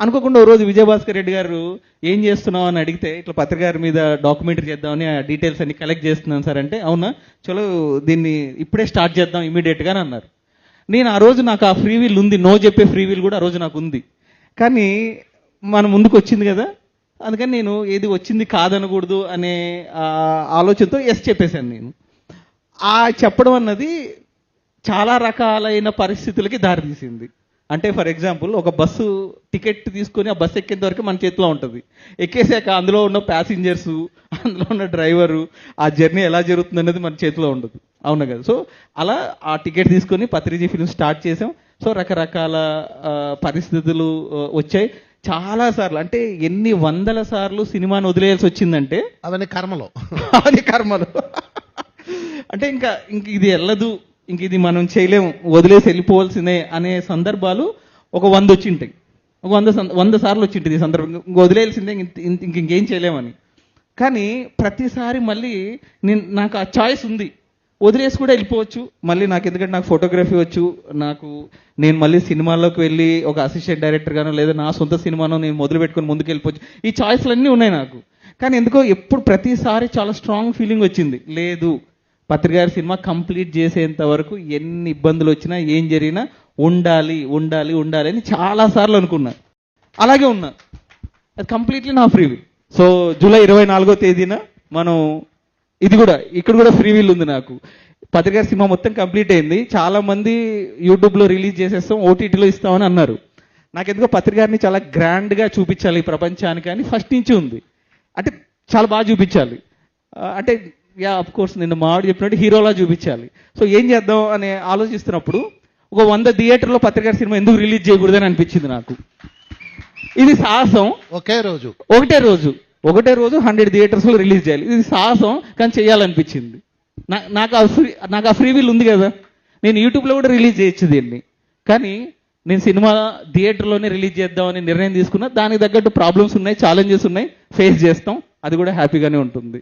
అనుకోకుండా ఓ రోజు విజయభాస్కర్ రెడ్డి గారు ఏం చేస్తున్నావు అని అడిగితే ఇట్లా పత్రికారి మీద డాక్యుమెంటరీ చేద్దామని ఆ డీటెయిల్స్ అన్ని కలెక్ట్ చేస్తున్నాను సార్ అంటే, అవునా చలో దీన్ని ఇప్పుడే స్టార్ట్ చేద్దాం ఇమీడియట్గా అని అన్నారు. నేను ఆ రోజు నాకు ఆ ఫ్రీ వీల్ ఉంది, నో చెప్పే ఫ్రీ వీల్ కూడా ఆ రోజు నాకు ఉంది. కానీ మన ముందుకు వచ్చింది కదా, అందుకని నేను ఏది వచ్చింది కాదనకూడదు అనే ఆలోచనతో ఎస్ చెప్పేశాను. నేను ఆ చెప్పడం అన్నది చాలా రకాలైన పరిస్థితులకి దారితీసింది. అంటే ఫర్ ఎగ్జాంపుల్, ఒక బస్సు టికెట్ తీసుకొని ఆ బస్సు ఎక్కేంత వరకు మన చేతిలో ఉంటుంది. ఎక్కేసాక అందులో ఉన్న ప్యాసింజర్సు, అందులో ఉన్న డ్రైవరు, ఆ జర్నీ ఎలా జరుగుతుంది అనేది మన చేతిలో ఉండదు, అవునా కదా? సో అలా ఆ టికెట్ తీసుకొని పత్రిజీ ఫిల్మ్ స్టార్ట్ చేసాం. సో రకరకాల పరిస్థితులు వచ్చాయి. చాలా సార్లు, అంటే ఎన్ని వందల సార్లు సినిమాను వదిలేయాల్సి వచ్చిందంటే అవన్నీ కర్మలో అవన్నీ కర్మలు. అంటే ఇంక ఇది వెళ్ళదు, ఇంక ఇది మనం చేయలేము, వదిలేసి వెళ్ళిపోవాల్సిందే అనే సందర్భాలు ఒక 100 వచ్చింటాయి. ఒక 100 సార్లు వచ్చింటుంది ఈ సందర్భం, ఇంక వదిలేయాల్సిందే, ఇంకేం చేయలేమని. కానీ ప్రతిసారి మళ్ళీ నాకు ఆ చాయిస్ ఉంది, వదిలేసి కూడా వెళ్ళిపోవచ్చు మళ్ళీ. నాకు ఎందుకంటే నాకు ఫోటోగ్రఫీ వచ్చు, నేను మళ్ళీ సినిమాల్లోకి వెళ్ళి ఒక అసిస్టెంట్ డైరెక్టర్ గానో లేదా నా సొంత సినిమానో నేను మొదలు పెట్టుకొని ముందుకు వెళ్ళిపోవచ్చు. ఈ చాయిస్లు అన్నీ ఉన్నాయి నాకు. కానీ ఎందుకో ఎప్పుడు ప్రతిసారి చాలా స్ట్రాంగ్ ఫీలింగ్ వచ్చింది, లేదు పత్రికారి సినిమా కంప్లీట్ చేసేంత వరకు ఎన్ని ఇబ్బందులు వచ్చినా ఏం జరిగినా ఉండాలి ఉండాలి ఉండాలి అని చాలాసార్లు అనుకున్నా. అలాగే ఉన్నా, అది కంప్లీట్లీ నా ఫ్రీ విల్. సో జూలై 24వ తేదీన మనం ఇది కూడా, ఇక్కడ కూడా ఫ్రీ విల్ ఉంది నాకు. పత్రికారి సినిమా మొత్తం కంప్లీట్ అయింది. చాలా మంది యూట్యూబ్లో రిలీజ్ చేసేస్తాం, ఓటీటీలో ఇస్తామని అన్నారు. నాకెందుకో పత్రికారిని చాలా గ్రాండ్గా చూపించాలి ప్రపంచానికి అని ఫస్ట్ నుంచి ఉంది. అంటే చాలా బాగా చూపించాలి, అంటే అఫ్ కోర్స్ నిన్న మావాడు చెప్పినట్టు హీరోలా చూపించాలి. సో ఏం చేద్దాం అని ఆలోచిస్తున్నప్పుడు ఒక 100 థియేటర్లో పత్రికారి సినిమా ఎందుకు రిలీజ్ చేయకూడదని అనిపించింది నాకు. ఇది సాహసం. ఒకటే రోజు 100 థియేటర్స్లో రిలీజ్ చేయాలి, ఇది సాహసం, కానీ చేయాలనిపించింది. నాకు ఆ ఫ్రీ విల్ ఉంది కదా, నేను యూట్యూబ్లో కూడా రిలీజ్ చేయొచ్చు దీన్ని. కానీ నేను సినిమా థియేటర్లోనే రిలీజ్ చేద్దామని నిర్ణయం తీసుకున్నా. దానికి తగ్గట్టు ప్రాబ్లమ్స్ ఉన్నాయి, ఛాలెంజెస్ ఉన్నాయి, ఫేస్ చేస్తాం, అది కూడా హ్యాపీగానే ఉంటుంది.